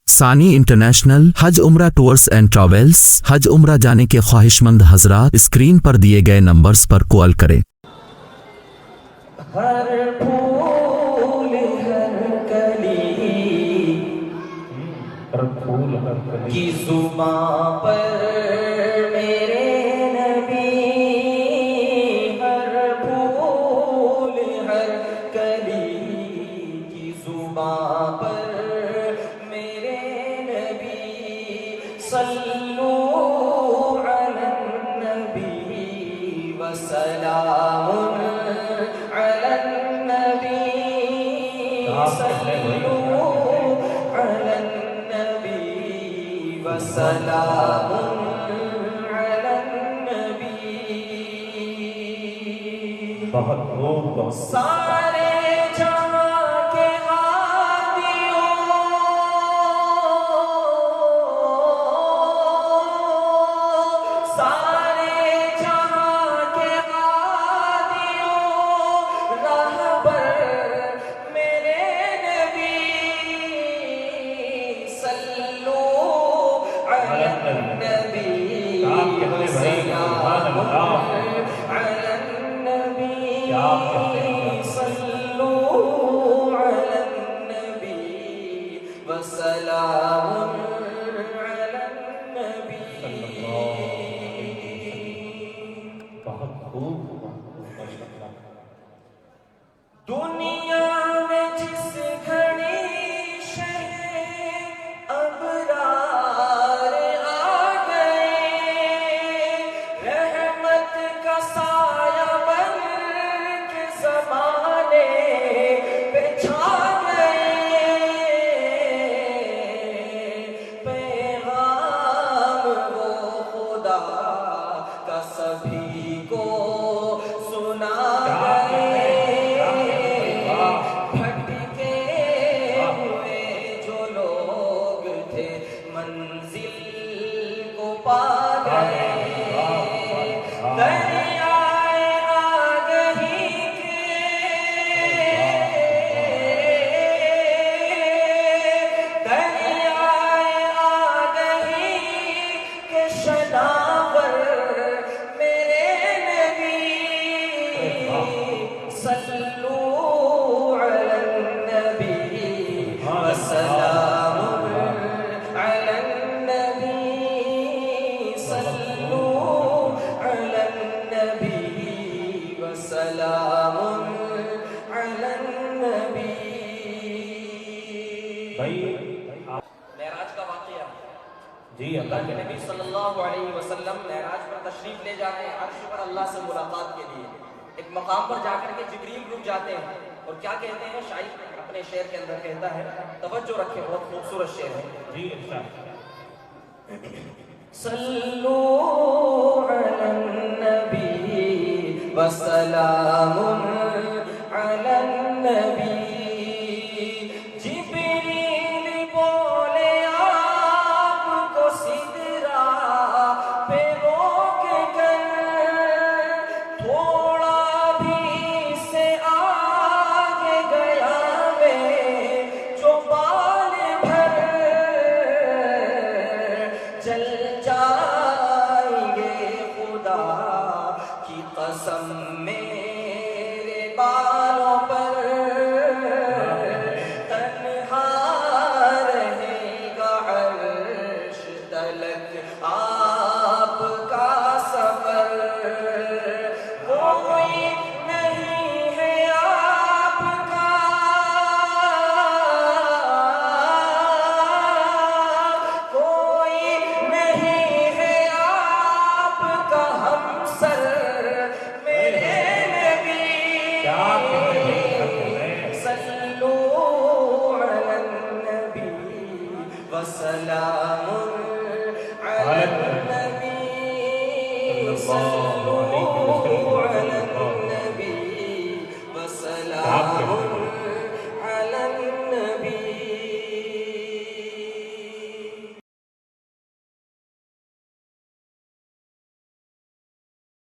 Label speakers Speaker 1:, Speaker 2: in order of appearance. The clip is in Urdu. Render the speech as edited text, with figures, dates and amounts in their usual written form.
Speaker 1: ثانی انٹرنیشنل حج عمرہ ٹورز اینڈ ٹریولز۔ حج عمرہ جانے کے خواہش مند حضرات اسکرین پر دیے گئے نمبرز پر کال کریں۔
Speaker 2: ہر پھول ہر کلی کی زباں پر میرے نبی، ہر پھول ہر کلی کی زباں پر میرے نبی، صلو علی النبی وسلام علی النبی، صلو علی النبی وسلام علی النبی۔
Speaker 3: بہت خوب
Speaker 2: سارے جہاں کے ہادیوں، سارے جہاں کے ہادیوں، راہبر میرے نبی، صلو علی النبی وسلام علی النبی، صلو علی النبی وسلام علی النبی۔
Speaker 3: بہت خوب ماشاءاللہ۔
Speaker 2: دنیا میں جس گھڑی شہ ابرار آ گئے، رحمت کا سایہ بن کے زمانے پہ چھا گئے، پیغام وہ خدا کا سبھی کو سنا گئے، بھٹکے ہوئے جو لوگ تھے منزل کو پا گئے، دریائے آگہی دریائے آگہی کے شناور میرے نبی، صلو علی النبی وسلام علی النبی، صلو علی النبی وسلام علی النبی۔
Speaker 3: بھائی
Speaker 2: معراج کا واقعہ،
Speaker 3: جی
Speaker 2: اللہ کے نبی صلی اللہ علیہ وسلم معراج پر تشریف لے جاتے ہیں عرش پر اللہ سے ملاقات کے لیے۔ ایک مقام پر جا کر کے جبریل رک جاتے ہیں اور کیا کہتے ہیں، شاعر اپنے شعر کے اندر کہتا ہے، توجہ رکھیں، بہت خوبصورت شعر ہے۔
Speaker 3: جی ارشاد۔
Speaker 2: صلو علی النبی وسلام علی النبی، جبریل بولے آپ کو سدرا پہ روک کر، تھوڑا بھی سے آگے گیا میں جو بال بھر جل جائیں گے، خدا کی قسم میرے بالوں پر تنہا رہے گا عرش تلک آپ کا سفر، کوئی نہیں ہے آپ کا، کوئی نہیں ہے آپ کا ہمسر میرے نبی، صلو علی النبی وسلام علی النبی، صلو